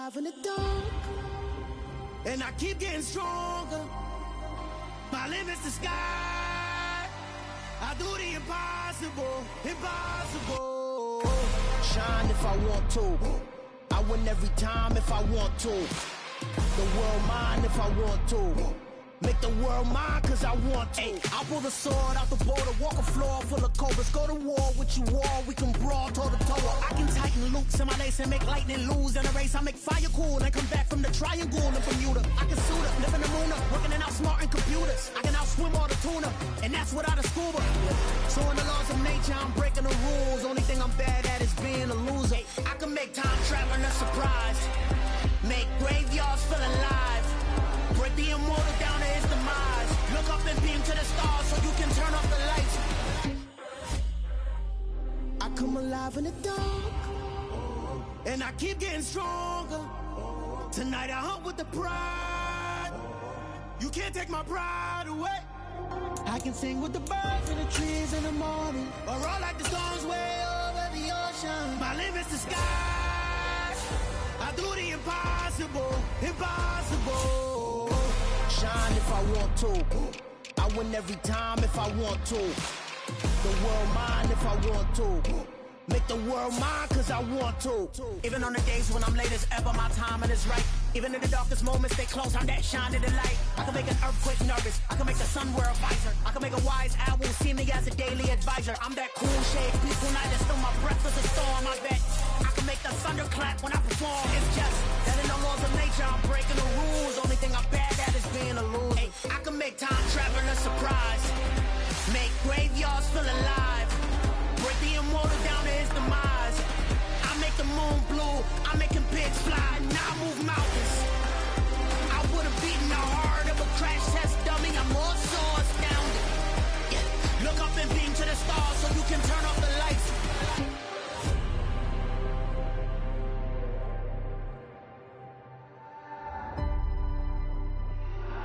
alive in the dark, and I keep getting stronger. My limit's the sky. I do the impossible, impossible. Shine if I want to. I win every time if I want to. The world mine if I want to. Make the world mine cause I want to. I'll pull the sword out the border, walk a floor full of cobras. Go to war with you all, we can brawl toe to toe. I can tighten loops in my lace and make lightning lose in a race. I make fire cool and come back from the triangle in Bermuda. I can suit up, live in the moon up, working and outsmarting computers. I can outswim all the tuna, and that's without a scuba. So in the laws of nature, I'm breaking the rules. Only thing I'm bad at is being a loser. I can make time traveling a surprise, make graveyards feel alive, break the immortal down to his demise. Look up and beam to the stars so you can turn off the lights. I come alive in the dark, and I keep getting stronger. Tonight I hunt with the pride. You can't take my pride away. I can sing with the birds and the trees in the morning, or roll like the storms way over the ocean. My limit's the sky. I do the impossible, impossible. Shine if I want to. I win every time if I want to. The world mine if I want to. Make the world mine cause I want to. Even on the days when I'm late as ever, my timing is right. Even in the darkest moments, stay close, I'm that shine in the light. I can make an earthquake nervous, I can make the sun wear a visor. I can make a wise owl see me as a daily advisor. I'm that cool shade, peaceful night, and still my breath is a storm. I bet I can make the thunder clap when I perform. It's just that in the laws of nature, I'm breaking the rules. Only thing I'm bad at is being a loser. I can make time travel a surprise, make graveyards feel alive, break the immortal down to his demise. I make the moon blue, I'm making pigs fly, now I move mountains. I would've beaten the heart of a crash test dummy, I'm more so astounded. Yeah. Look up and beam to the stars so you can turn off the lights.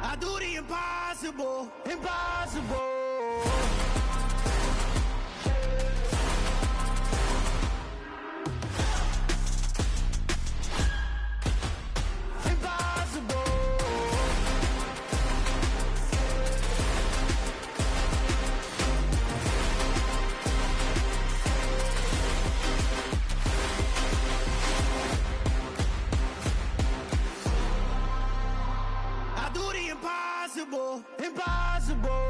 I do the impossible, impossible. Impossible, impossible.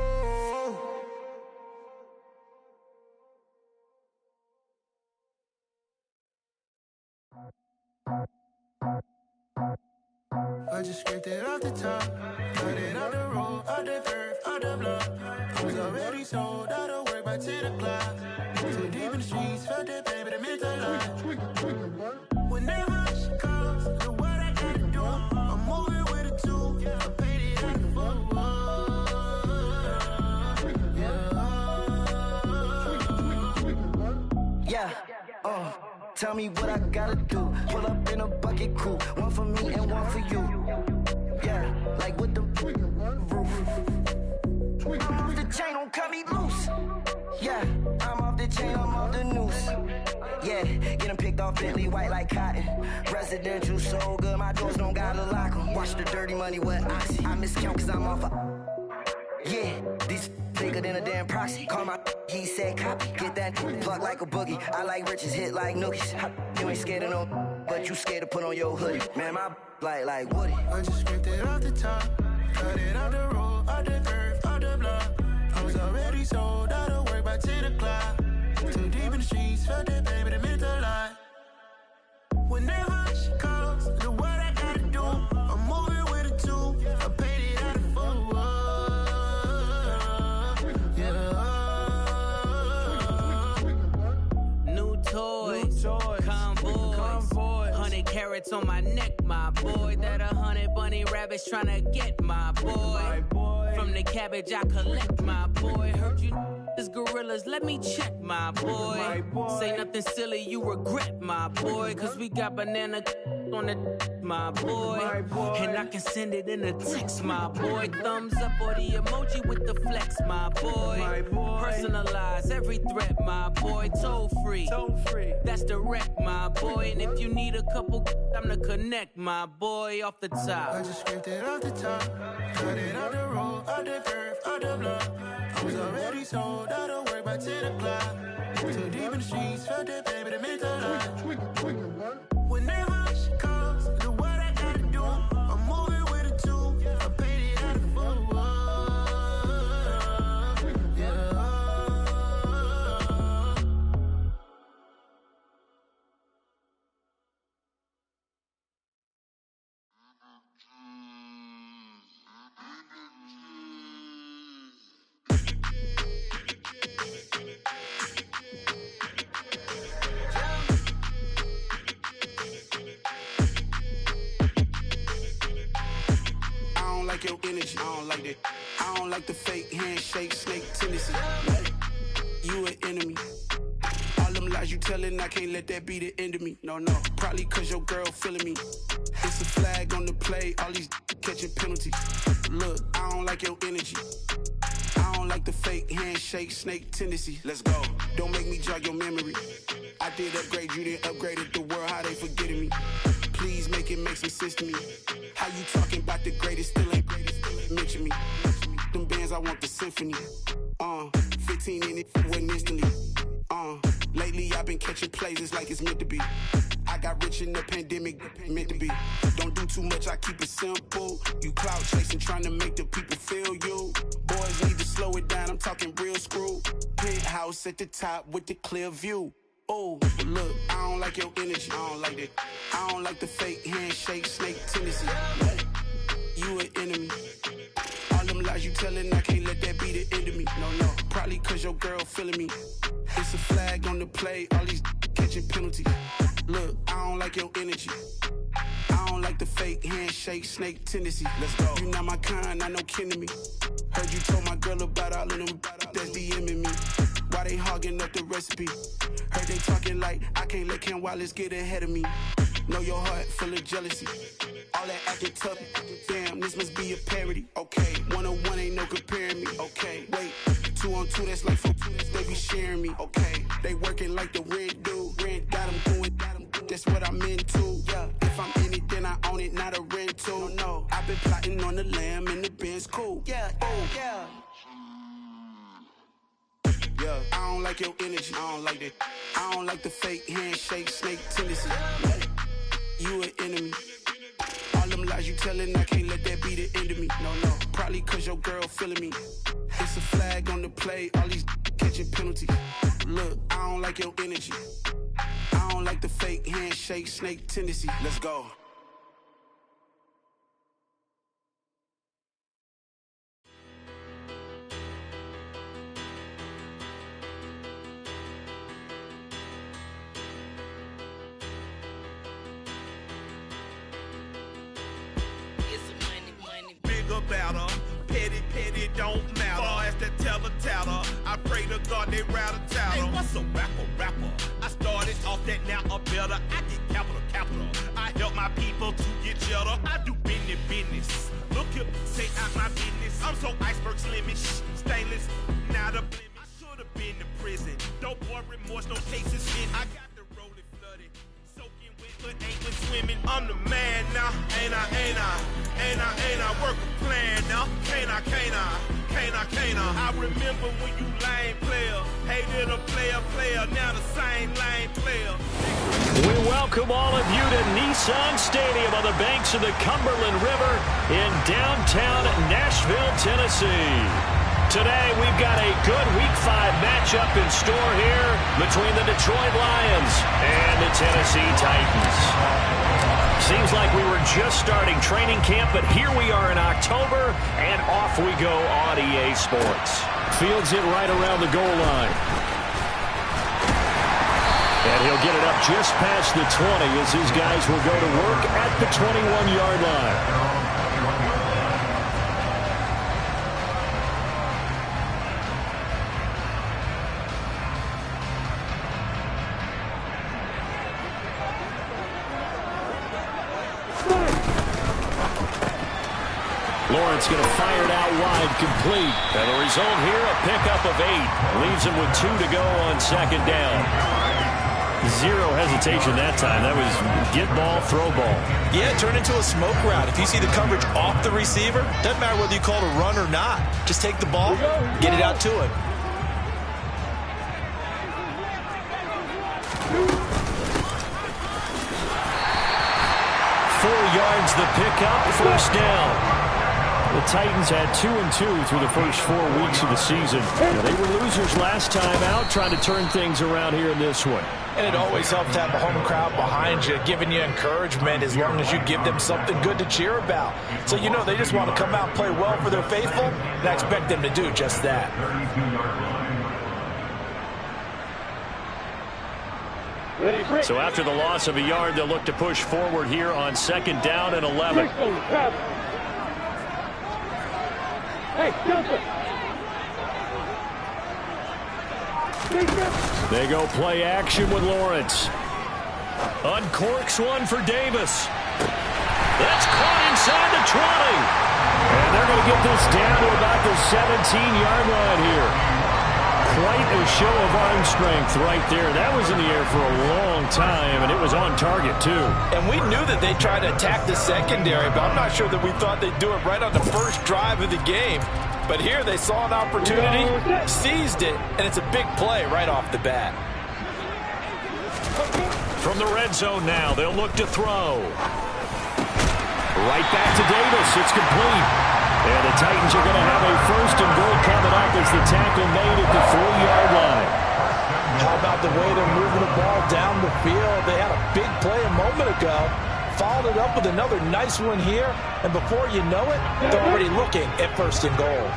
I just scraped it off the top, cut it off the road, off the curve, off the block. I was already sold out of work by 10 o'clock. Too deep in the streets, felt that baby, the mental line. Whenever she calls, the what I gotta do, I'm moving with a two. I paid it out the full. Tell me what I gotta do. Pull up in a bucket crew, one for me and one for you. Yeah, like with the roof. I'm off the chain, don't cut me loose. Yeah, I'm off the chain, I'm off the noose. Yeah, get them picked off Bentley, white like cotton. Residential so good, my doors don't gotta lock them. Watch the dirty money with Oxy. I miscount cause I'm off a... Yeah, these bigger than a damn proxy. Call my he said copy. Get that plug like a boogie. I like riches, hit like nookies. You ain't scared of no, but you scared to put on your hoodie. Man, my like Woody. I just scraped it off the top, cut it off the road, off the curve, off the block. I was already sold out of work by 10 o'clock. Too deep in the streets, felt that baby, the mental line. Whenever she calls, the what I gotta do, I'm moving with a two. I paid it out of full. Convoy, 100 carats on my neck, my boy. That 100 bunny rabbits tryna get my boy. From the cabbage I collect, my boy. Heard you. This gorillas, let me check, my boy. Say nothing silly, you regret, my boy. Cause we got banana on the my boy. And I can send it in a text, my boy. Thumbs up or the emoji with the flex, my boy. Personalize every threat, my boy. Toll free. That's direct, my boy. And if you need a couple, I'm to connect, my boy, off the top. I just scraped it off the top. Cut it out the road, out the curve, out the block. I was already sold out of work by 10 o'clock. Too deep in the streets, felt that baby, the mental lie. Whenever she calls, do what I gotta do. I'm moving with a two. I paid it out of full. Yeah. Your energy, I don't like that. I don't like the fake handshake, snake tendency. You an enemy. All them lies you telling, I can't let that be the end of me. No, probably cause your girl feeling me. It's a flag on the play, all these catching penalties. Look, I don't like your energy. I don't like the fake handshake, snake tendency. Let's go. Don't make me jog your memory. I did upgrade, you didn't upgrade it. The world, how they forgetting me. Please make it make some sense to me. How you talking about the greatest, still ain't greatest, still ain't mention me. Them bands, I want the symphony. 15 in it, wasn't instantly. Lately I've been catching plays, it's like it's meant to be. I got rich in the pandemic, meant to be. Don't do too much, I keep it simple. You clout chasing, trying to make the people feel you. Boys need to slow it down, I'm talking real screw. Penthouse at the top with the clear view. Oh, look, I don't like your energy, I don't like that. I don't like the fake handshake, snake tendency. You an enemy. All them lies you telling, I can't let that be the end of me. No, probably cause your girl feeling me. It's a flag on the play, all these catching penalties. Look, I don't like your energy. I don't like the fake handshake, snake tendency. Let's go. You not my kind, I know kin to me. Heard you told my girl about all of them that's DMing me. Why they hogging up the recipe? Heard they talking like I can't let Ken Wallace get ahead of me. Know your heart full of jealousy. All that acting tough, damn, this must be a parody. Okay, 1-on-1 ain't no comparing me. Okay, wait, 2-on-2, that's like 4-2, they be sharing me. Okay, they working like the rent dude. Rent got them doing, that's what I'm into. Yeah, if I'm in it, then I own it, not a rental. No, I've been plotting on the lamb and the Benz cool. Yeah, yeah. Yeah, I don't like your energy, I don't like that. I don't like the fake handshake, snake tendency. You an enemy. All them lies you telling, I can't let that be the end of me. No, probably cause your girl feeling me. It's a flag on the play, all these catching penalties. Look, I don't like your energy. I don't like the fake handshake, snake tendency. Let's go. Battle. Petty, don't matter. Far as the teller, I pray to God they rattle tattle. Hey, what's a rapper? I started off that, now I'm better. I get capital. I help my people to get cheddar. I do business. Look here, say out my business. I'm so iceberg slimmish, stainless, not a blemish. I should have been to prison. No boy remorse, no cases in. I got the rolling flooded, soaking wet, but ain't been swimming. I'm the man now, ain't I work a plan now. Can't I? I remember when you lame player, hated a player, now the same lame player. We welcome all of you to Nissan Stadium on the banks of the Cumberland River in downtown Nashville, Tennessee. Today we've got a good Week 5 matchup in store here between the Detroit Lions and the Tennessee Titans. Seems like we were just starting training camp, but here we are in October, and off we go on EA Sports. Fields it right around the goal line. And he'll get it up just past the 20 as his guys will go to work at the 21-yard line. It's going to fire it out wide, complete. And the result here, a pickup of 8. Leaves him with 2 to go on second down. Zero hesitation that time. That was get ball, throw ball. Yeah, it turned into a smoke route. If you see the coverage off the receiver, doesn't matter whether you call it a run or not. Just take the ball, get it out to him. 4 yards the pickup, first down. The Titans had 2-2 through the first 4 weeks of the season. They were losers last time out, trying to turn things around here in this one. And it always helps to have the home crowd behind you, giving you encouragement as long as you give them something good to cheer about. So you know they just want to come out and play well for their faithful, and I expect them to do just that. So after the loss of a yard, they'll look to push forward here on second down and 11. They go play action with Lawrence. Uncorks one for Davis. That's caught inside the 20. And they're going to get this down to about the 17-yard line here. Quite a show of arm strength right there. That was in the air for a long time, and it was on target, too. And we knew that they tried to attack the secondary, but I'm not sure that we thought they'd do it right on the first drive of the game. But here they saw an opportunity, seized it, and it's a big play right off the bat. From the red zone now, they'll look to throw. Right back to Davis. It's complete. And the Titans are going to have a first and goal coming up as the tackle made at the 4-yard line. How about the way they're moving the ball down the field? They had a big play a moment ago. Followed it up with another nice one here. And before you know it, they're already looking at first and goal.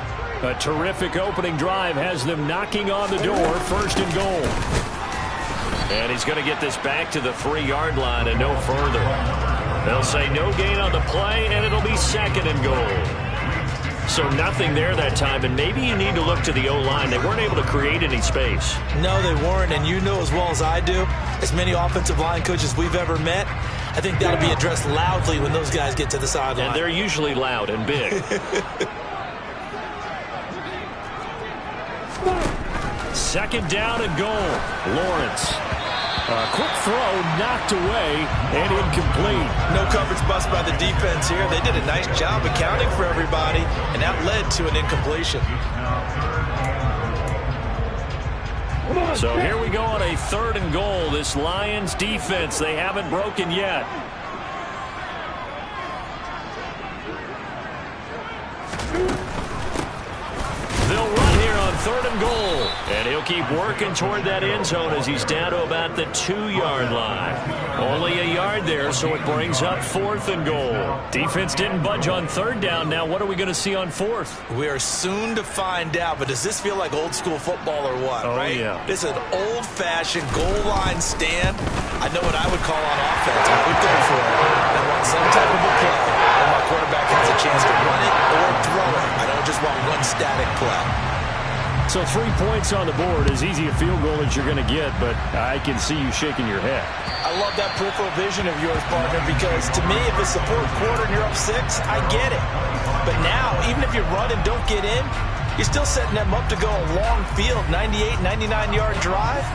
A terrific opening drive has them knocking on the door. First and goal. And he's going to get this back to the 3-yard line and no further. They'll say no gain on the play, and it'll be second and goal. So nothing there that time, and maybe you need to look to the O-line. They weren't able to create any space. No, they weren't, and you know as well as I do, as many offensive line coaches we've ever met, I think that'll be addressed loudly when those guys get to the sideline. And they're usually loud and big. Second down and goal. Lawrence. A quick throw knocked away and incomplete. No coverage bust by the defense here. They did a nice job accounting for everybody, and that led to an incompletion. So here we go on a third and goal. This Lions defense, they haven't broken yet. They'll run here on third and goal. And he'll keep working toward that end zone as he's down to about the 2-yard line. Only a yard there, so it brings up fourth and goal. Defense didn't budge on third down. Now what are we going to see on fourth? We are soon to find out, but does this feel like old school football or what, right? Yeah. This is an old-fashioned goal line stand. I know what I would call on offense. I would go for it. I want some type of a play where my quarterback has a chance to run it or throw it. I don't just want one static play. So 3 points on the board, as easy a field goal as you're going to get, but I can see you shaking your head. I love that peripheral vision of yours, partner, because to me, if it's the fourth quarter and you're up 6, I get it. But now, even if you run and don't get in, you're still setting them up to go a long field, 98, 99-yard drive.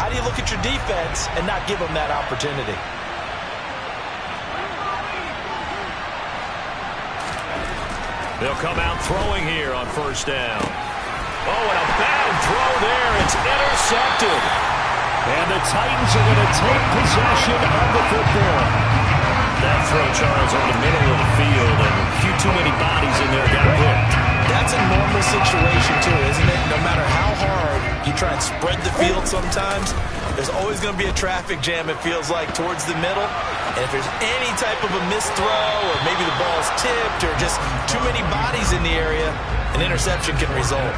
How do you look at your defense and not give them that opportunity? They'll come out throwing here on first down. Oh, and a bad throw there. It's intercepted. And the Titans are going to take possession of the football. That throw, Charles, over the middle of the field, and a few too many bodies in there got picked. That's a normal situation, too, isn't it? No matter how hard you try and spread the field sometimes, there's always going to be a traffic jam, it feels like, towards the middle. And if there's any type of a missed throw, or maybe the ball's tipped, or just too many bodies in the area, an interception can result.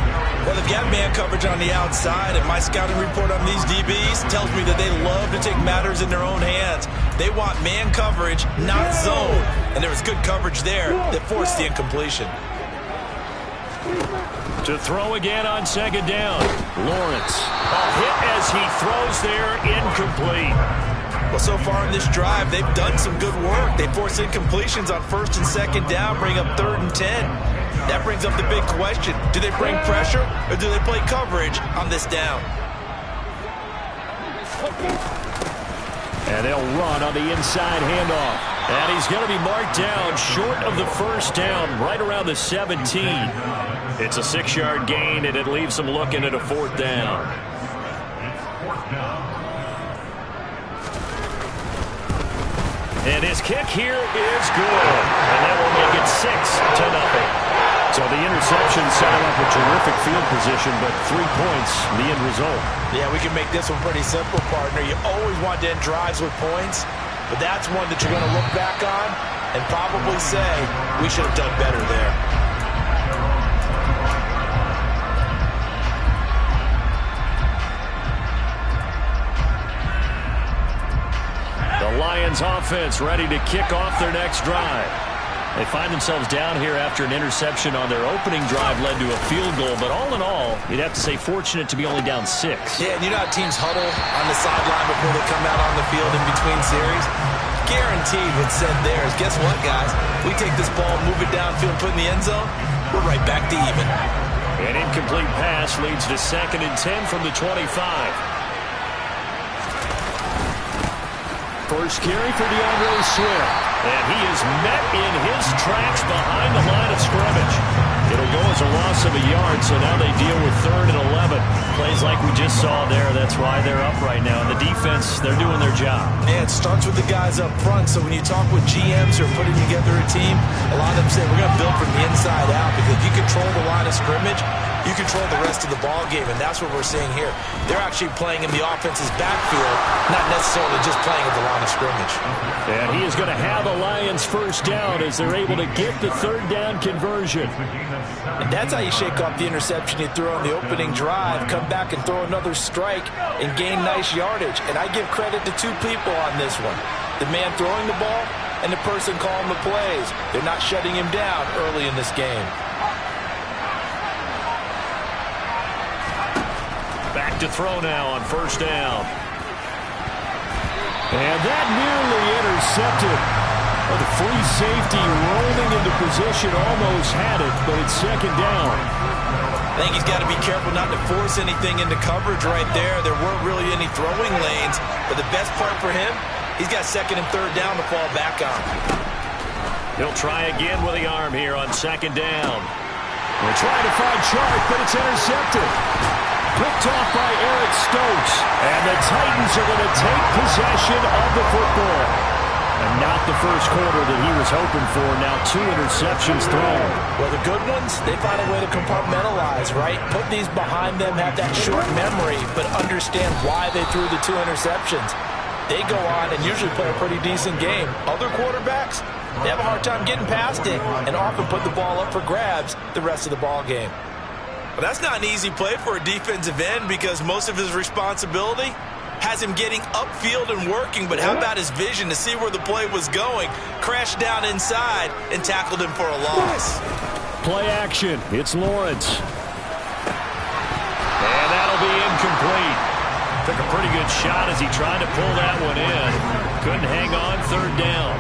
Well, they've got man coverage on the outside, and my scouting report on these DBs tells me that they love to take matters in their own hands. They want man coverage, not zone. And there was good coverage there that forced the incompletion. To throw again on second down. Lawrence. A hit as he throws there, incomplete. Well, so far in this drive, they've done some good work. They force incompletions on first and second down, bring up 3rd and 10. That brings up the big question. Do they bring pressure or do they play coverage on this down? And they'll run on the inside handoff. And he's going to be marked down short of the first down, right around the 17. It's a 6-yard gain, and it leaves them looking at a 4th down. And his kick here is good. And that will make it 6-0. So the interception set him up a terrific field position, but 3 points, the end result. Yeah, we can make this one pretty simple, partner. You always want to end drives with points, but that's one that you're going to look back on and probably say, we should have done better there. The Lions offense ready to kick off their next drive. They find themselves down here after an interception on their opening drive led to a field goal. But all in all, you'd have to say fortunate to be only down 6. Yeah, and you know how teams huddle on the sideline before they come out on the field in between series? Guaranteed what's said there is, guess what, guys? We take this ball, move it downfield, put it in the end zone, we're right back to even. An incomplete pass leads to 2nd and 10 from the 25. First carry for DeAndre Swift. And he is met in his tracks behind the line of scrimmage. It'll go as a loss of a yard, so now they deal with 3rd and 11. Plays like we just saw there. That's why they're up right now. And the defense, they're doing their job. Yeah, it starts with the guys up front. So when you talk with GMs who are putting together a team, a lot of them say we're going to build from the inside out, because you control the line of scrimmage, you control the rest of the ball game, and that's what we're seeing here. They're actually playing in the offense's backfield, not necessarily just playing at the line of scrimmage. And he is going to have a Lions first down as they're able to get the 3rd down conversion. And that's how you shake off the interception you threw on the opening drive, come back and throw another strike and gain nice yardage. And I give credit to 2 people on this one. The man throwing the ball and the person calling the plays. They're not shutting him down early in this game. Back to throw now on first down. And that nearly intercepted. Oh, the free safety rolling into position, almost had it, but it's 2nd down. I think he's got to be careful not to force anything into coverage right there. There weren't really any throwing lanes, but the best part for him, he's got 2nd and 3rd down to fall back on. He'll try again with the arm here on 2nd down. They're trying to find Chark, but it's intercepted. Picked off by Eric Stokes. And the Titans are going to take possession of the football. And not the first quarter that he was hoping for. Now 2 interceptions thrown. Well, the good ones, they find a way to compartmentalize, right? Put these behind them, have that short memory, but understand why they threw the 2 interceptions. They go on and usually play a pretty decent game. Other quarterbacks, they have a hard time getting past it and often put the ball up for grabs the rest of the ball game. Well, that's not an easy play for a defensive end, because most of his responsibility has him getting upfield and working, but how about his vision to see where the play was going? Crashed down inside and tackled him for a loss. Play action. It's Lawrence. And that'll be incomplete. Took a pretty good shot as he tried to pull that one in. Couldn't hang on 3rd down.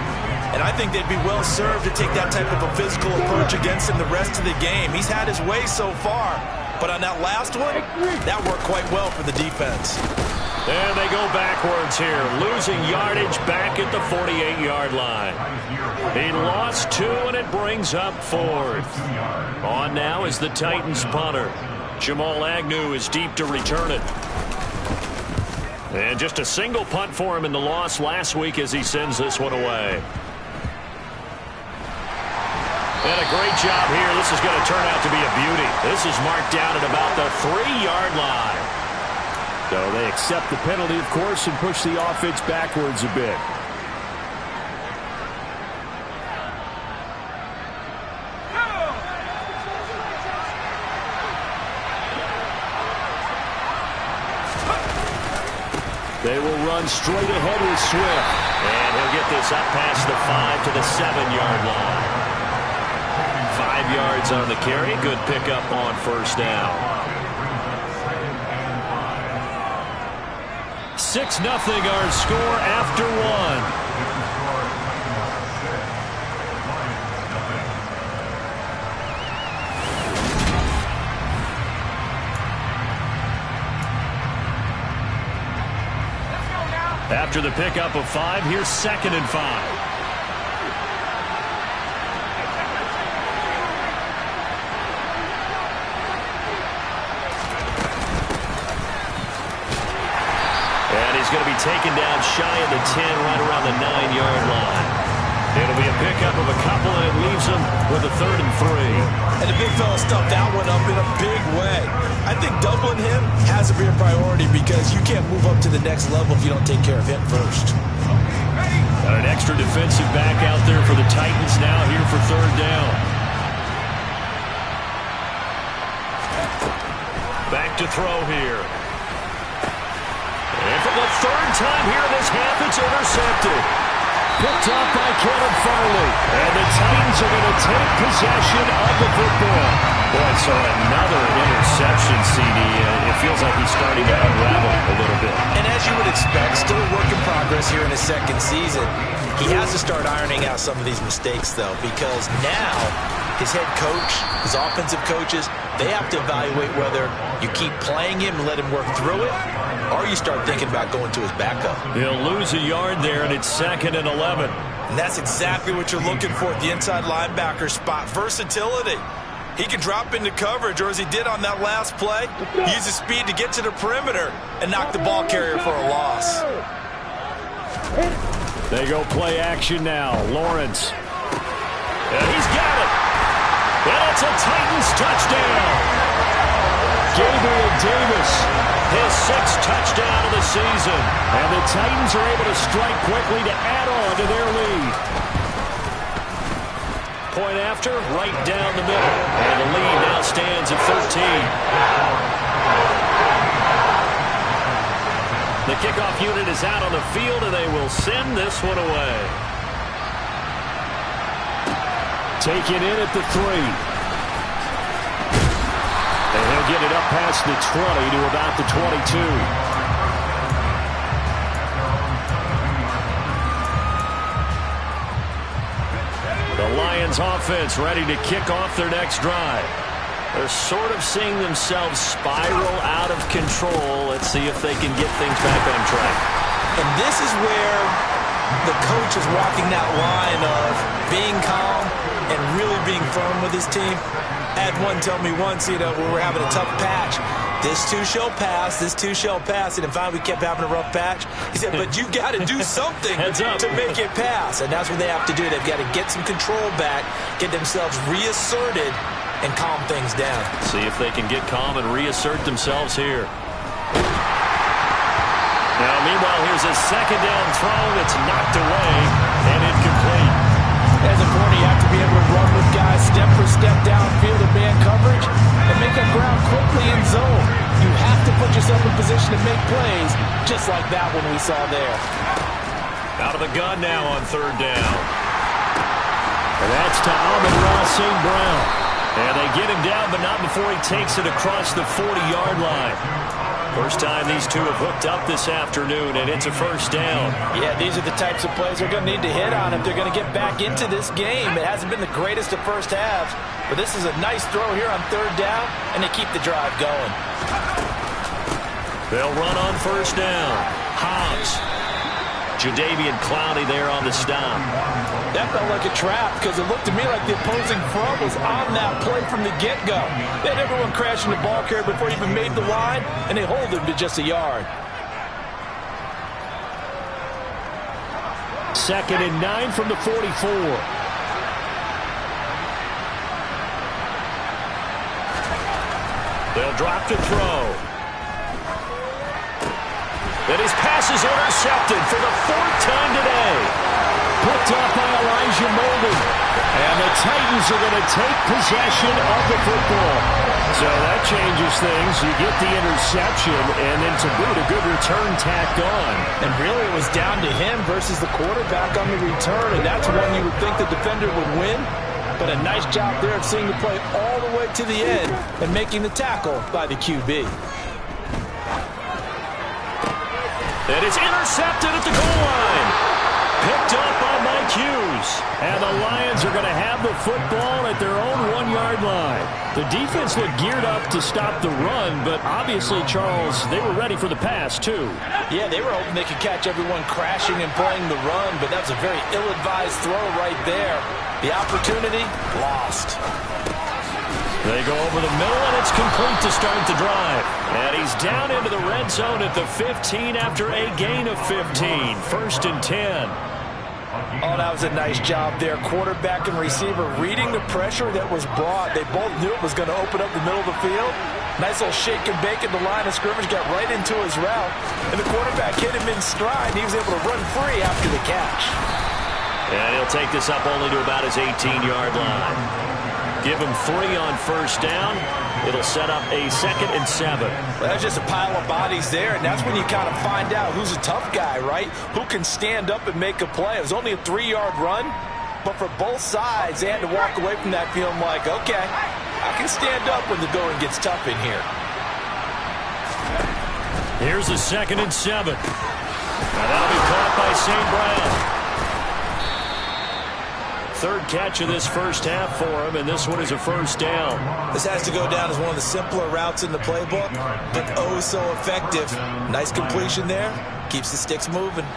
And I think they'd be well served to take that type of a physical approach against him the rest of the game. He's had his way so far, but on that last one, that worked quite well for the defense. And they go backwards here, losing yardage back at the 48-yard line. He lost 2, and it brings up 4th. On now is the Titans punter. Jamal Agnew is deep to return it. And just a single punt for him in the loss last week as he sends this one away. And a great job here. This is going to turn out to be a beauty. This is marked down at about the 3-yard line. So they accept the penalty, of course, and push the offense backwards a bit. They will run straight ahead with Swift. And he'll get this up past the 5 to the 7-yard line. 5 5 yards on the carry. Good pickup on first down. 6-0 our score after one. After the pickup of 5, here's 2nd and 5. He's going to be taken down shy of the 10, right around the 9-yard line. It'll be a pickup of a couple, and it leaves him with a 3rd and 3. And the big fella stuffed that one up in a big way. I think doubling him has to be a priority because you can't move up to the next level if you don't take care of him first. Got an extra defensive back out there for the Titans now here for 3rd down. Back to throw here. And for the 3rd time here in this half, it's intercepted. Picked off by Caleb Farley. And the Titans are going to take possession of the football. Boy, so another interception, CD. It feels like he's starting to unravel a little bit. And as you would expect, still a work in progress here in his 2nd season. He has to start ironing out some of these mistakes, though, because now his head coach, his offensive coaches, they have to evaluate whether you keep playing him and let him work through it, or you start thinking about going to his backup. He'll lose a yard there, and it's 2nd and 11. And that's exactly what you're looking for at the inside linebacker spot, versatility. He can drop into coverage, or as he did on that last play, use his speed to get to the perimeter and knock the ball carrier for a loss. They go play action now. Lawrence. And he's got it. And it's a Titans touchdown. Gabriel Davis, his 6th touchdown of the season. And the Titans are able to strike quickly to add on to their lead. Point after, right down the middle. And the lead now stands at 13. The kickoff unit is out on the field, and they will send this one away. Taken in at the 3. And he'll get it up past the 20 to about the 22. The Lions offense ready to kick off their next drive. They're sort of seeing themselves spiral out of control. Let's see if they can get things back on track. And this is where the coach is walking that line of being calm and really being firm with his team. I had one tell me once, we were having a tough patch. This too shall pass, this too shall pass. And if finally we kept having a rough patch, he said, but you got to do something to make it pass. And that's what they have to do. They've got to get some control back, get themselves reasserted, and calm things down. See if they can get calm and reassert themselves here. Now, meanwhile, here's a 2nd down throw that's knocked away and incomplete. As a corner, you have to be able to run with guys step for step downfield in man coverage and make up ground quickly in zone. You have to put yourself in position to make plays, just like that one we saw there. Out of the gun now on 3rd down. And that's to Amon-Ra St. Brown. And they get him down, but not before he takes it across the 40-yard line. First time these two have hooked up this afternoon, and it's a 1st down. Yeah, these are the types of plays they're going to need to hit on if they're going to get back into this game. It hasn't been the greatest of first halves, but this is a nice throw here on 3rd down, and they keep the drive going. They'll run on 1st down. Hobbs. Jadeveon Clowney there on the stop. That felt like a trap because it looked to me like the opposing front was on that play from the get-go. They had everyone crashing the ball carrier before he even made the line, and they hold him to just a yard. 2nd and 9 from the 44. They'll drop to throw. And his pass is intercepted for the 4th time today. Picked up by Elijah Molden. And the Titans are going to take possession of the football. So that changes things. You get the interception, and then to boot, a good return tacked on. And really it was down to him versus the quarterback on the return, and that's one you would think the defender would win. But a nice job there of seeing the play all the way to the end and making the tackle by the QB. It is intercepted at the goal line. Picked up by Mike Hughes. And the Lions are going to have the football at their own 1-yard line. The defense looked geared up to stop the run, but obviously, Charles, they were ready for the pass, too. Yeah, they were hoping they could catch everyone crashing and playing the run, but that was a very ill-advised throw right there. The opportunity, lost. They go over the middle, and it's complete to start the drive. And he's down into the red zone at the 15 after a gain of 15. 1st and 10. Oh, that was a nice job there. Quarterback and receiver reading the pressure that was brought. They both knew it was going to open up the middle of the field. Nice little shake and bake at the line of scrimmage, got right into his route. And the quarterback hit him in stride. He was able to run free after the catch. And he'll take this up only to about his 18-yard line. Give him 3 on 1st down. It'll set up a 2nd and 7. Well, that's just a pile of bodies there, and that's when you kind of find out who's a tough guy, right? Who can stand up and make a play. It was only a 3-yard run, but for both sides, they had to walk away from that feeling like, okay, I can stand up when the going gets tough in here. Here's a 2nd and 7. And that'll be caught by St. Brown. 3rd catch of this first half for him, and this one is a 1st down. This has to go down as one of the simpler routes in the playbook, but oh so effective. Nice completion there. Keeps the sticks moving.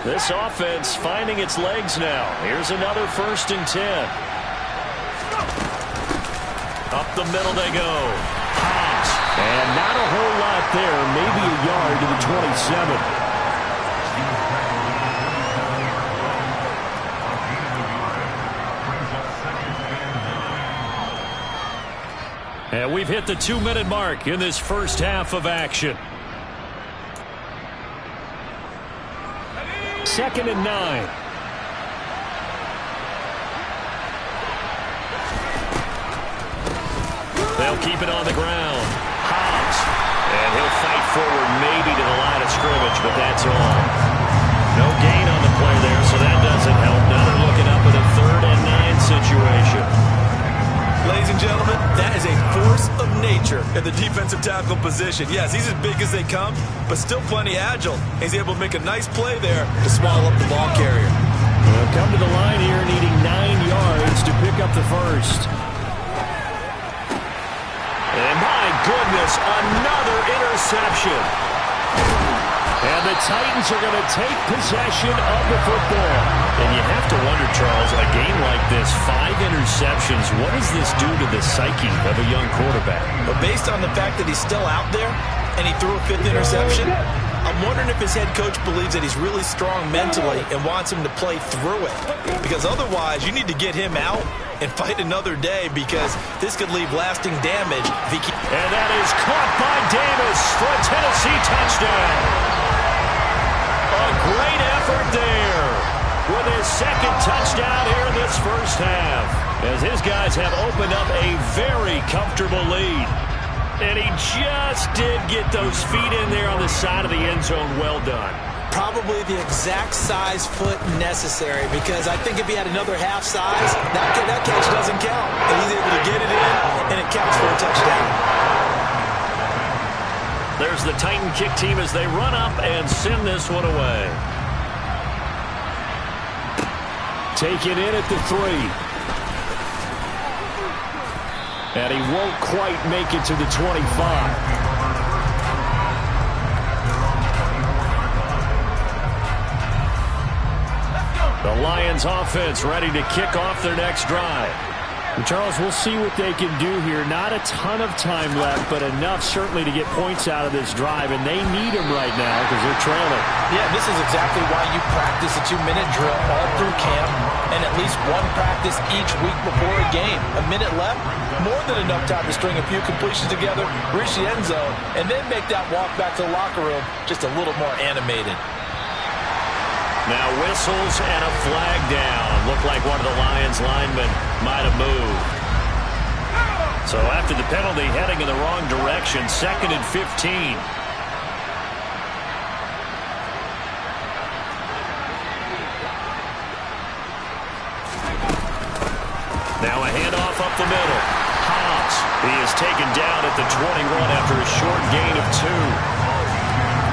This offense finding its legs now. Here's another 1st and 10. Up the middle they go. Hobbs. And not a whole lot there. Maybe a yard to the 27. And we've hit the 2-minute mark in this first half of action. 2nd and 9. They'll keep it on the ground. Hobbs. And he'll fight forward maybe to the line of scrimmage, but that's all. No gain on the play there, so that doesn't help. Now they're looking up at a 3rd and 9 situation. Ladies and gentlemen, that is a force of nature in the defensive tackle position. Yes, he's as big as they come, but still plenty agile. He's able to make a nice play there to swallow up the ball carrier. They'll come to the line here needing 9 yards to pick up the 1st. And my goodness, another interception. And the Titans are going to take possession of the football. And you have to wonder, Charles, a game like this, 5 interceptions, what does this do to the psyche of a young quarterback? But based on the fact that he's still out there and he threw a 5th interception, I'm wondering if his head coach believes that he's really strong mentally and wants him to play through it. Because otherwise, you need to get him out and fight another day, because this could leave lasting damage. And that is caught by Davis for a Tennessee touchdown. A great effort there with his 2nd touchdown here in this first half, as his guys have opened up a very comfortable lead. And he just did get those feet in there on the side of the end zone. Well done. Probably the exact size foot necessary, because I think if he had another half size, that catch doesn't count. And he's able to get it in, and it counts for a touchdown. There's the Titan kick team as they run up and send this one away. Taken in at the 3. And he won't quite make it to the 25. The Lions offense ready to kick off their next drive. And Charles, we'll see what they can do here. Not a ton of time left, but enough certainly to get points out of this drive, and they need them right now because they're trailing. Yeah, this is exactly why you practice a 2-minute drill all through camp and at least one practice each week before a game. A minute left, more than enough time to string a few completions together, reach the end zone, and then make that walk back to the locker room just a little more animated. Now whistles and a flag down. Looked like one of the Lions linemen might have moved. So after the penalty, heading in the wrong direction, 2nd and 15. Now a handoff up the middle. Hobbs, he is taken down at the 21 after a short gain of 2.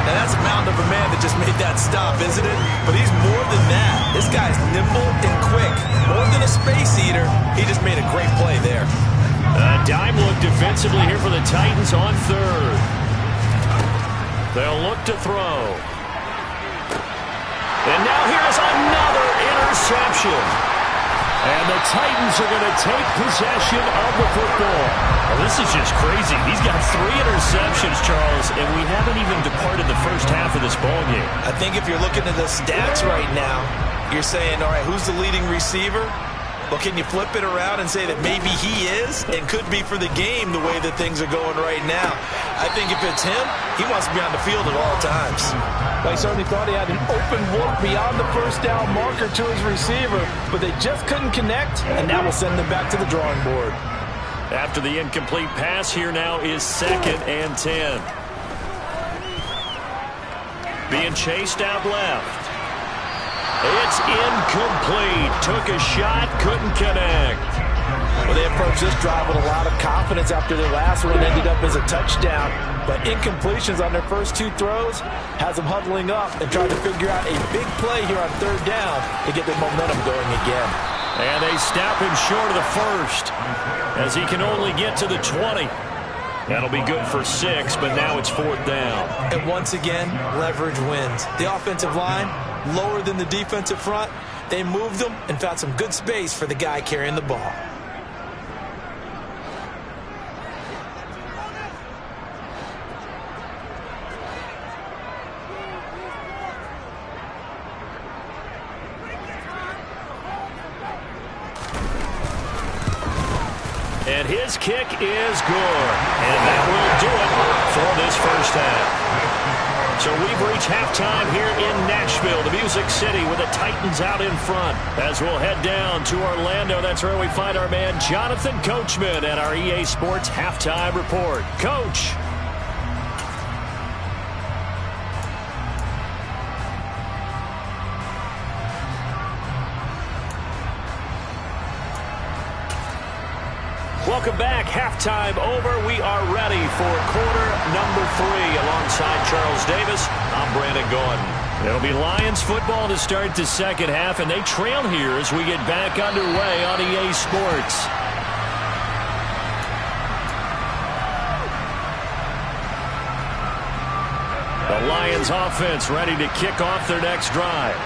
Now that's a mound of a man that just made that stop, isn't it? But he's more than that. This guy's nimble and quick. More than a space eater, he just made a great play there. A dime look defensively here for the Titans on third. They'll look to throw. And now here's another interception. And the Titans are going to take possession of the football. Well, this is just crazy. He's got 3 interceptions, Charles, and we haven't even departed the first half of this ballgame. I think if you're looking at the stats right now, you're saying, all right, who's the leading receiver? Well, can you flip it around and say that maybe he is and could be for the game the way that things are going right now? I think if it's him, he wants to be on the field at all times. They certainly thought he had an open look beyond the first down marker to his receiver, but they just couldn't connect, and now we'll send them back to the drawing board. After the incomplete pass, here now is 2nd and 10. Being chased out left. It's incomplete. Took a shot, couldn't connect. Well, they approached this drive with a lot of confidence after their last one ended up as a touchdown. But incompletions on their first 2 throws has them huddling up and trying to figure out a big play here on 3rd down to get their momentum going again. And they snap him short of the first as he can only get to the 20. That'll be good for 6, but now it's 4th down. And once again, leverage wins. The offensive line, lower than the defensive front. They moved them and found some good space for the guy carrying the ball. And his kick is good. And that will do it for this first half. So we've reached halftime here in Nashville, the Music City, with the Titans out in front. As we'll head down to Orlando, that's where we find our man Jonathan Coachman at our EA Sports Halftime Report. Coach. Welcome back. Halftime over. We are ready for quarter number 3. Alongside Charles Davis, I'm Brandon Gordon. It'll be Lions football to start the second half, and they trail here as we get back underway on EA Sports. The Lions offense ready to kick off their next drive.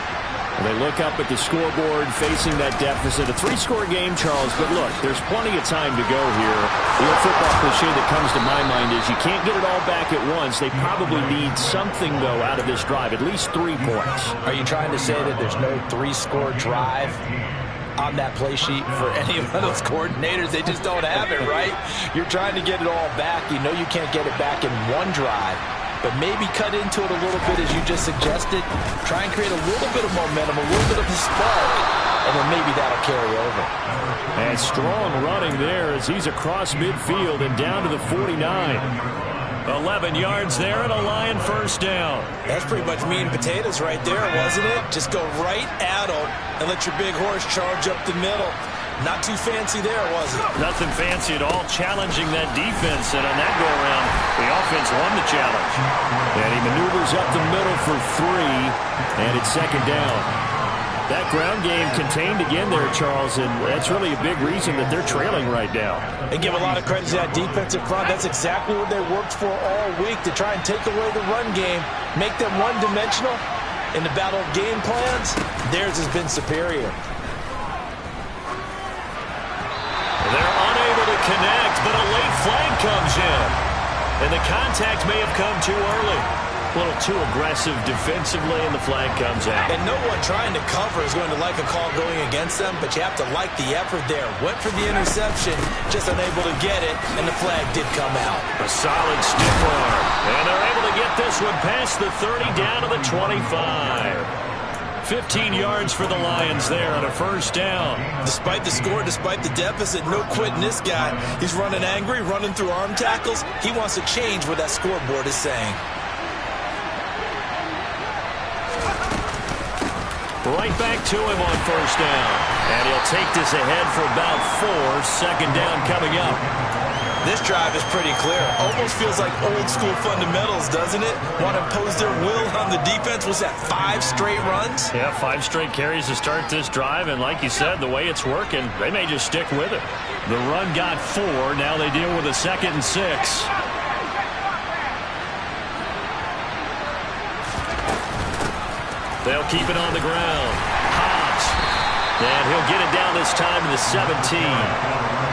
They look up at the scoreboard facing that deficit. A 3-score game, Charles, but look, there's plenty of time to go here. The old football cliche that comes to my mind is you can't get it all back at once. They probably need something, though, out of this drive, at least 3 points. Are you trying to say that there's no 3-score drive on that play sheet for any of those coordinators? They just don't have it, right? You're trying to get it all back. You know you can't get it back in one drive. But maybe cut into it a little bit, as you just suggested. Try and create a little bit of momentum, a little bit of a spark, and then maybe that'll carry over. And strong running there as he's across midfield and down to the 49. 11 yards there and a Lion first down. That's pretty much meat and potatoes right there, wasn't it? Just go right at them and let your big horse charge up the middle. Not too fancy there, was it? Nothing fancy at all, challenging that defense. And on that go-around, the offense won the challenge. And he maneuvers up the middle for 3, and it's 2nd down. That ground game contained again there, Charles, and that's really a big reason that they're trailing right now. They give a lot of credit to that defensive front. That's exactly what they worked for all week, to try and take away the run game, make them one-dimensional. In the battle of game plans, theirs has been superior. They're unable to connect, but a late flag comes in. And the contact may have come too early. A little too aggressive defensively, and the flag comes out. And no one trying to cover is going to like a call going against them, but you have to like the effort there. Went for the interception, just unable to get it, and the flag did come out. A solid stiff arm. And they're able to get this one past the 30 down to the 25. 15 yards for the Lions there on a first down. Despite the score, despite the deficit, no quitting this guy. He's running angry, running through arm tackles. He wants to change what that scoreboard is saying. Right back to him on first down. And he'll take this ahead for about 4. Second down coming up. This drive is pretty clear. Almost feels like old school fundamentals, doesn't it? Want to impose their will on the defense. Was that 5 straight runs? Yeah, 5 straight carries to start this drive. And like you said, the way it's working, they may just stick with it. The run got 4. Now they deal with a 2nd and 6. They'll keep it on the ground. Hobbs. And he'll get it down this time to the 17.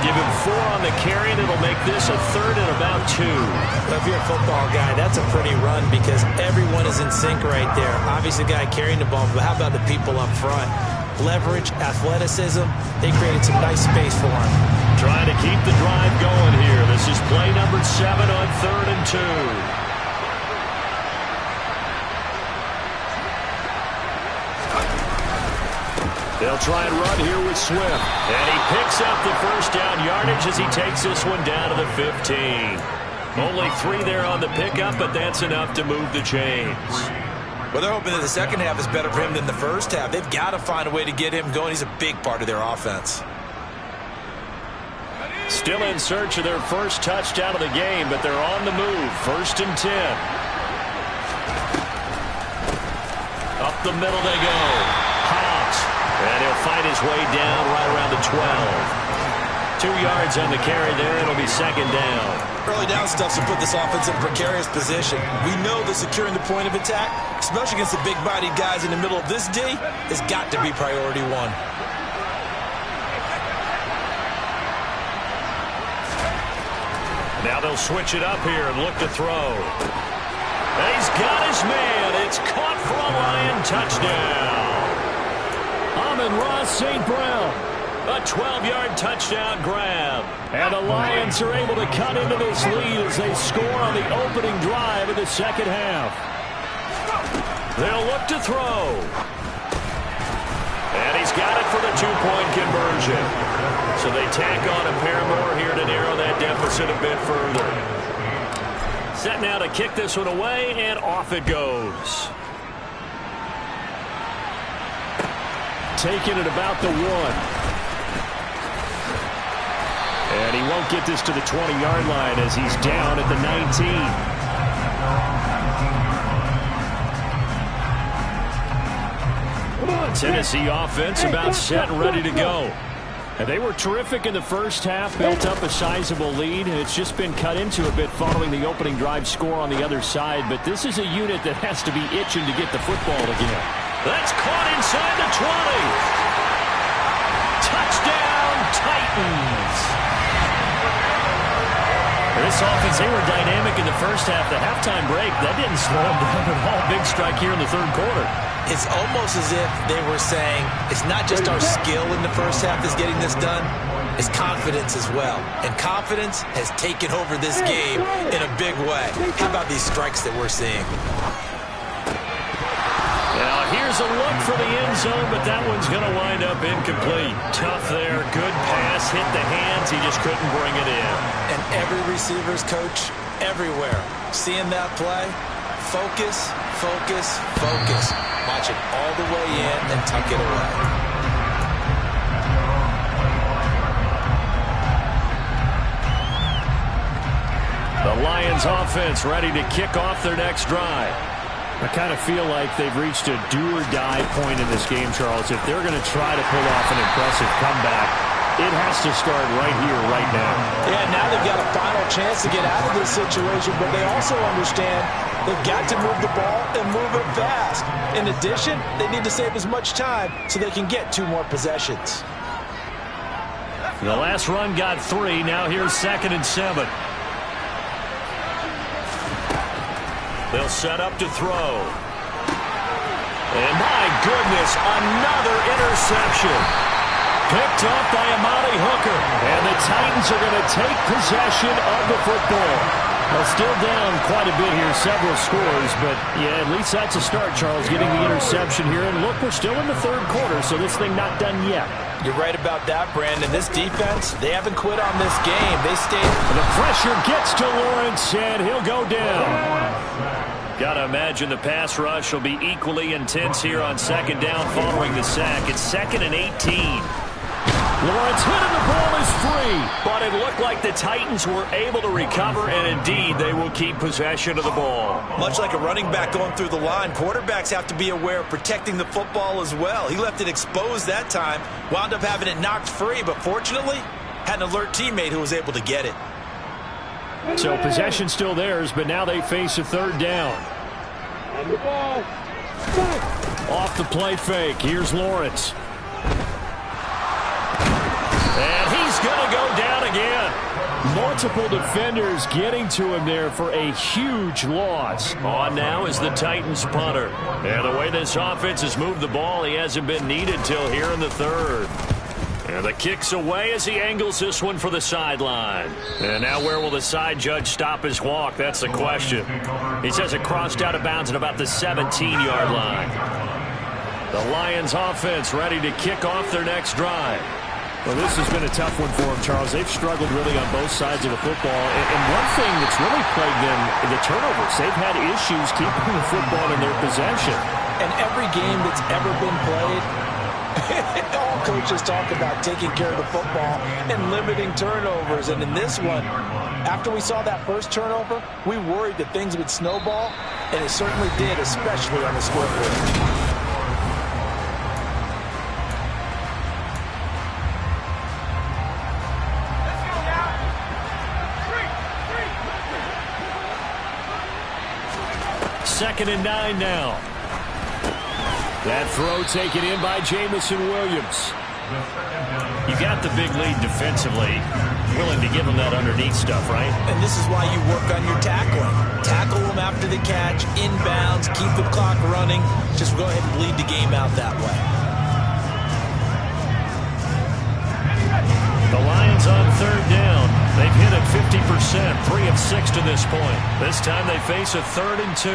Give him 4 on the carry, and it'll make this a 3rd and about 2. Well, if you're a football guy, that's a pretty run because everyone is in sync right there. Obviously, the guy carrying the ball, but how about the people up front? Leverage, athleticism, they created some nice space for him. Trying to keep the drive going here. This is play number 7 on 3rd and 2. They'll try and run here with Swift. And he picks up the first down yardage as he takes this one down to the 15. Only 3 there on the pickup, but that's enough to move the chains. Well, they're hoping that the second half is better for him than the first half. They've got to find a way to get him going. He's a big part of their offense. Still in search of their first touchdown of the game, but they're on the move. 1st and 10. Up the middle they go. Hobbs. And he'll fight his way down right around the 12. 2 yards on the carry there. It'll be 2nd down. Early down stuff to put this offense in a precarious position. We know that securing the point of attack, especially against the big-bodied guys in the middle of this D, has got to be priority 1. Now they'll switch it up here and look to throw. And he's got his man. It's caught for a Lion touchdown. Amon-Ra St. Brown. A 12-yard touchdown grab. And the Lions are able to cut into this lead as they score on the opening drive of the second half. They'll look to throw. And he's got it for the 2-point conversion. So they tack on a pair more here to narrow that deficit a bit further. Set now to kick this one away, and off it goes. Taking it about the 1. And he won't get this to the 20-yard line as he's down at the 19. Tennessee offense about set and ready to go. And they were terrific in the first half, built up a sizable lead. It's just been cut into a bit following the opening drive score on the other side. But this is a unit that has to be itching to get the football again. That's caught inside the 20. Touchdown, Titans. This offense, they were dynamic in the first half. The halftime break, that didn't slow them down at all. Big strike here in the 3rd quarter. It's almost as if they were saying, it's not just our skill in the first half that's getting this done, it's confidence as well. And confidence has taken over this game in a big way. How about these strikes that we're seeing? Now here's a look for the end zone, but that one's going to wind up incomplete. Tough there, good pass, hit the hands, he just couldn't bring it in. And every receiver's coach, everywhere, seeing that play, focus, focus, focus. Watch it all the way in and tuck it away. The Lions offense ready to kick off their next drive. I kind of feel like they've reached a do-or-die point in this game, Charles. If they're going to try to pull off an impressive comeback, it has to start right here, right now. Yeah, now they've got a final chance to get out of this situation, but they also understand they've got to move the ball and move it fast. In addition, they need to save as much time so they can get 2 more possessions. The last run got 3. Now here's 2nd and 7. They'll set up to throw. And my goodness, another interception. Picked off by Amani Hooker. And the Titans are going to take possession of the football. Well, still down quite a bit here, several scores. But, yeah, at least that's a start, Charles, getting the interception here. And look, we're still in the 3rd quarter, so this thing not done yet. You're right about that, Brandon. This defense, they haven't quit on this game. They stayed. The pressure gets to Lawrence, and he'll go down. Gotta imagine the pass rush will be equally intense here on second down following the sack. It's 2nd and 18. Lawrence hit and the ball is free. But it looked like the Titans were able to recover, and indeed they will keep possession of the ball. Much like a running back going through the line, quarterbacks have to be aware of protecting the football as well. He left it exposed that time, wound up having it knocked free, but fortunately had an alert teammate who was able to get it. So possession still theirs, but now they face a 3rd down. On the ball. Off the play fake. Here's Lawrence. And he's going to go down again. Multiple defenders getting to him there for a huge loss. On now is the Titans punter. And the way this offense has moved the ball, he hasn't been needed till here in the 3rd. And the kick's away as he angles this one for the sideline. And now where will the side judge stop his walk? That's the question. He says it crossed out of bounds at about the 17-yard line. The Lions offense ready to kick off their next drive. Well, this has been a tough one for them, Charles. They've struggled really on both sides of the football. And one thing that's really plagued them, the turnovers. They've had issues keeping the football in their possession. And every game that's ever been played, all coaches talk about taking care of the football and limiting turnovers. And in this one, after we saw that first turnover, we worried that things would snowball, and it certainly did, especially on the scoreboard. Second and 9 now. That throw taken in by Jamison Williams. You got the big lead defensively. Willing to give him that underneath stuff, right? And this is why you work on your tackling. Tackle them after the catch, inbounds, keep the clock running. Just go ahead and bleed the game out that way. The Lions on 3rd down. They've hit it 50%, 3 of 6 to this point. This time they face a 3rd and 2.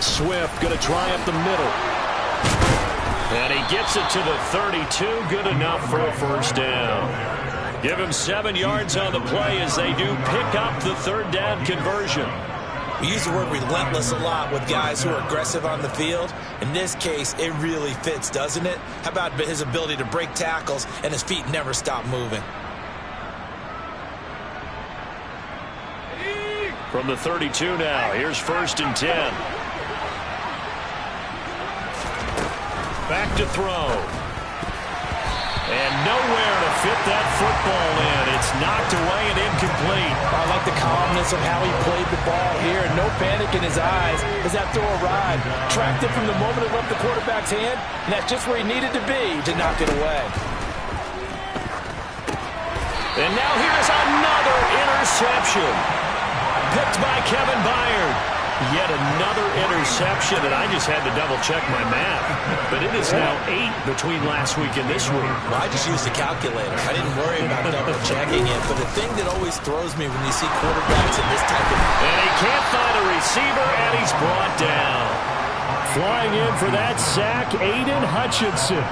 Swift going to try up the middle. And he gets it to the 32. Good enough for a 1st down. Give him 7 yards on the play as they do pick up the 3rd down conversion. We use the word relentless a lot with guys who are aggressive on the field. In this case, it really fits, doesn't it? How about his ability to break tackles and his feet never stop moving? From the 32 now, here's 1st and 10. Back to throw. And nowhere to fit that football in. It's knocked away and incomplete. I like the calmness of how he played the ball here. No panic in his eyes as that throw arrived. Tracked it from the moment it left the quarterback's hand, and that's just where he needed to be to knock it away. And now here's another interception. Picked by Kevin Byard. Yet another interception, and I just had to double-check my math. But it is now 8 between last week and this week. Well, I just used a calculator. I didn't worry about double-checking it. But the thing that always throws me when you see quarterbacks in this type of... And he can't find a receiver, and he's brought down. Flying in for that sack, Aiden Hutchinson.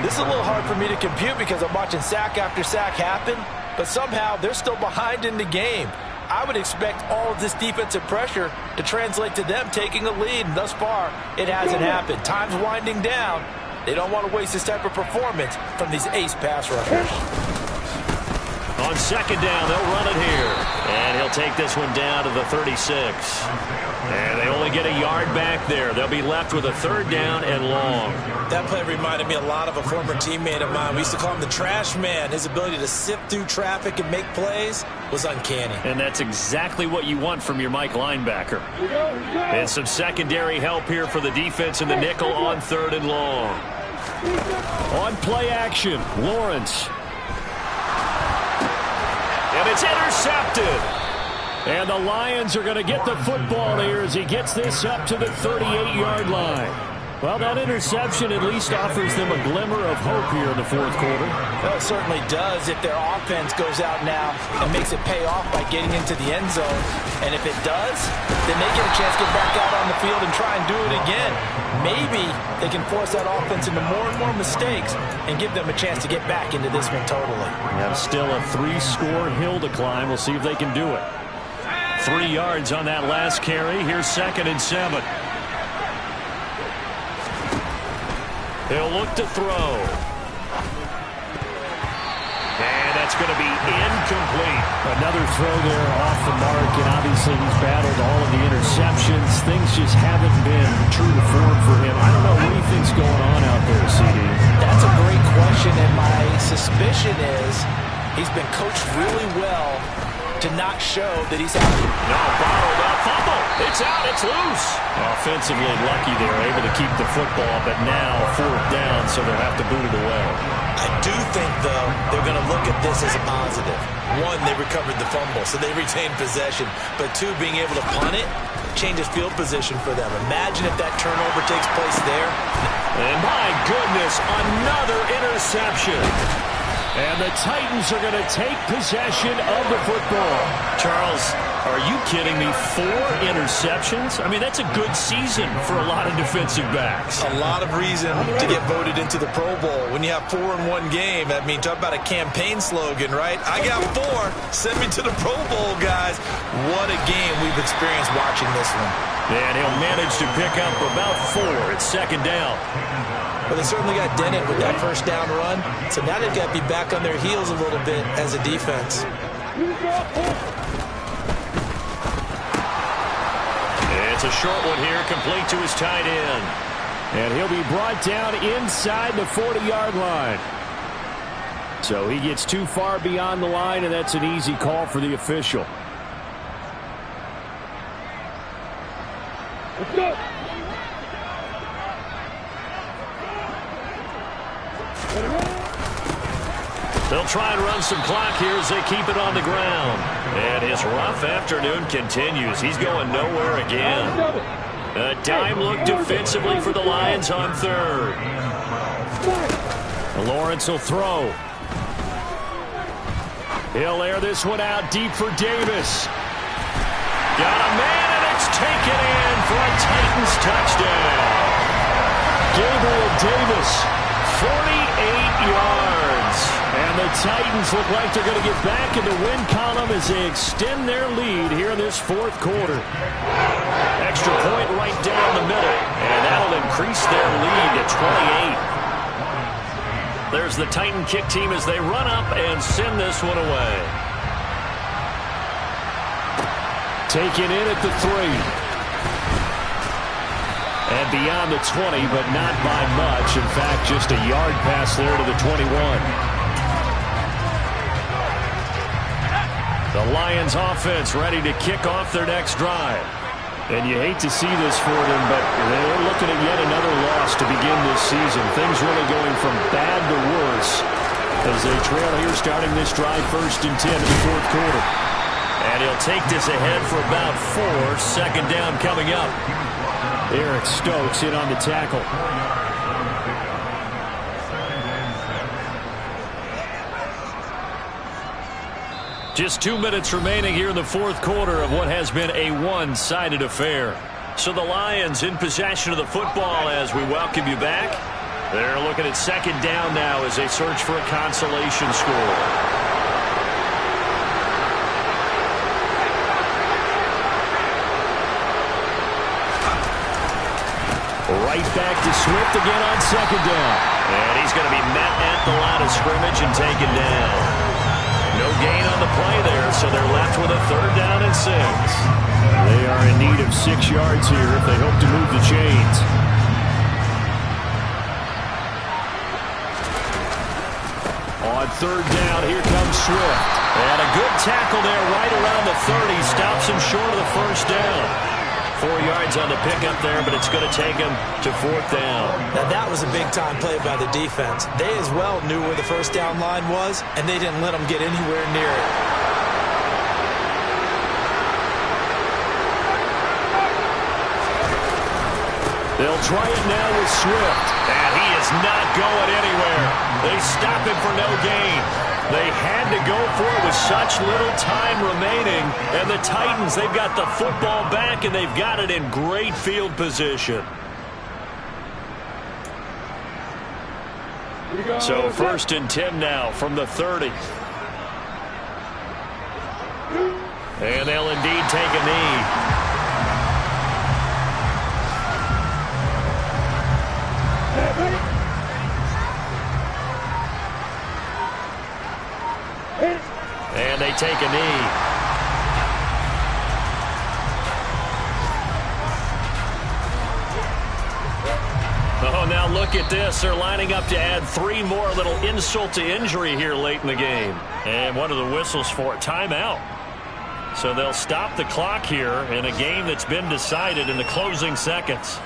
This is a little hard for me to compute because I'm watching sack after sack happen, but somehow they're still behind in the game. I would expect all of this defensive pressure to translate to them taking a lead, and thus far, it hasn't happened. Time's winding down. They don't want to waste this type of performance from these ace pass rushers. On 2nd down, they'll run it here. And he'll take this one down to the 36. And they only get a yard back there. They'll be left with a 3rd down and long. That play reminded me a lot of a former teammate of mine. We used to call him the trash man. His ability to sift through traffic and make plays was uncanny. And that's exactly what you want from your Mike linebacker. And some secondary help here for the defense in the nickel on 3rd and long. On play action, Lawrence. And it's intercepted. And the Lions are going to get the football here as he gets this up to the 38-yard line. Well, that interception at least offers them a glimmer of hope here in the fourth quarter. Well, it certainly does if their offense goes out now and makes it pay off by getting into the end zone. And if it does, then they get a chance to get back out on the field and try and do it again. Maybe they can force that offense into more and more mistakes and give them a chance to get back into this one totally. Yeah, still a 3-score hill to climb. We'll see if they can do it. 3 yards on that last carry. Here's 2nd and 7. He'll look to throw. And that's going to be incomplete. Another throw there off the mark, and obviously he's battled all of the interceptions. Things just haven't been true to form for him. I don't know what he thinks going on out there, CD. That's a great question, and my suspicion is he's been coached really well to not show that he's happy. No, bottled up, fumble. It's out, it's loose. Offensively lucky they're able to keep the football, but now 4th down, so they'll have to boot it away. I do think, though, they're going to look at this as a positive. 1, they recovered the fumble, so they retained possession. But 2, being able to punt it changes field position for them. Imagine if that turnover takes place there. And my goodness, another interception. And the Titans are going to take possession of the football. Charles, are you kidding me? 4 interceptions? I mean, that's a good season for a lot of defensive backs. A lot of reason to get voted into the Pro Bowl. When you have 4 in one game, I mean, talk about a campaign slogan, right? I got 4. Send me to the Pro Bowl, guys. What a game we've experienced watching this one. And he'll manage to pick up about 4. It's 2nd down. Well, they certainly got dented with that 1st down run, so now they've got to be back on their heels a little bit as a defense. It's a short one here, complete to his tight end. And he'll be brought down inside the 40-yard line. So he gets too far beyond the line, and that's an easy call for the official. Let's go. They'll try and run some clock here as they keep it on the ground. And his rough afternoon continues. He's going nowhere again. A dime look defensively for the Lions on 3rd. Lawrence will throw. He'll air this one out deep for Davis. Got a man, and it's taken in for a Titans touchdown. Gabriel Davis, 48 yards. And the Titans look like they're going to get back in the win column as they extend their lead here in this 4th quarter. Extra point right down the middle, and that'll increase their lead to 28. There's the Titan kick team as they run up and send this one away. Taken in at the 3. And beyond the 20, but not by much. In fact, just a yard pass there to the 21. The Lions offense ready to kick off their next drive. And you hate to see this for them, but they're looking at yet another loss to begin this season. Things really going from bad to worse as they trail here starting this drive 1st and 10 in the 4th quarter. And he'll take this ahead for about 4. 2nd down coming up. Eric Stokes in on the tackle. Just 2 minutes remaining here in the 4th quarter of what has been a one-sided affair. So the Lions in possession of the football as we welcome you back. They're looking at 2nd down now as they search for a consolation score. Right back to Swift again on 2nd down. And he's going to be met at the line of scrimmage and taken down. No gain on the play there, so they're left with a 3rd down and 6. They are in need of 6 yards here if they hope to move the chains. On 3rd down, here comes Swift. And a good tackle there right around the 30. Stops him short of the 1st down. 4 yards on the pickup there, but it's going to take him to 4th down. Now that was a big-time play by the defense. They as well knew where the 1st down line was, and they didn't let them get anywhere near it. They'll try it now with Swift. And he is not going anywhere. They stop him for no gain. They had to go for it with such little time remaining. And the Titans, they've got the football back, and they've got it in great field position. So 1st and 10 now from the 30. And they'll indeed take a knee. And they take a knee. Oh, now look at this. They're lining up to add 3 more, little insult to injury here late in the game. And one of the whistles for a timeout. So they'll stop the clock here in a game that's been decided in the closing seconds.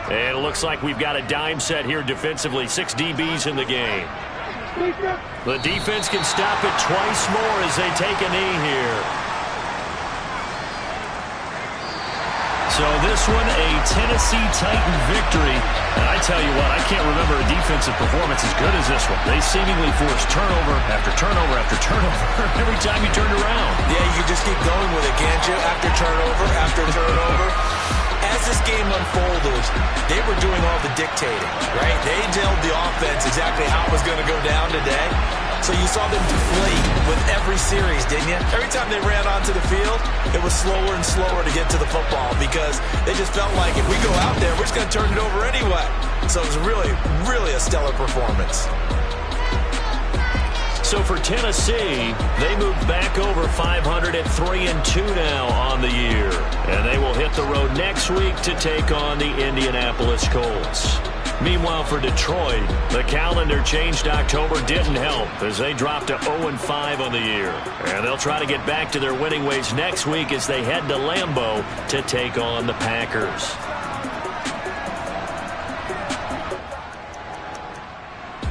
And it looks like we've got a dime set here defensively. 6 DBs in the game. The defense can stop it twice more as they take a knee here. So this one, a Tennessee Titan victory. And I tell you what, I can't remember a defensive performance as good as this one. They seemingly forced turnover after turnover after turnover every time you turned around. Yeah, you just keep going with it, can't you? After turnover after turnover. As this game unfolded, they were doing all the dictating, right? They told the offense exactly how it was going to go down today. So you saw them deflate with every series, didn't you? Every time they ran onto the field, it was slower and slower to get to the football because they just felt like if we go out there, we're just going to turn it over anyway. So it was really, really a stellar performance. So for Tennessee, they moved back over 500 at 3-2 now on the year. And they will hit the road next week to take on the Indianapolis Colts. Meanwhile, for Detroit, the calendar changed. October didn't help as they dropped to 0-5 on the year. And they'll try to get back to their winning ways next week as they head to Lambeau to take on the Packers.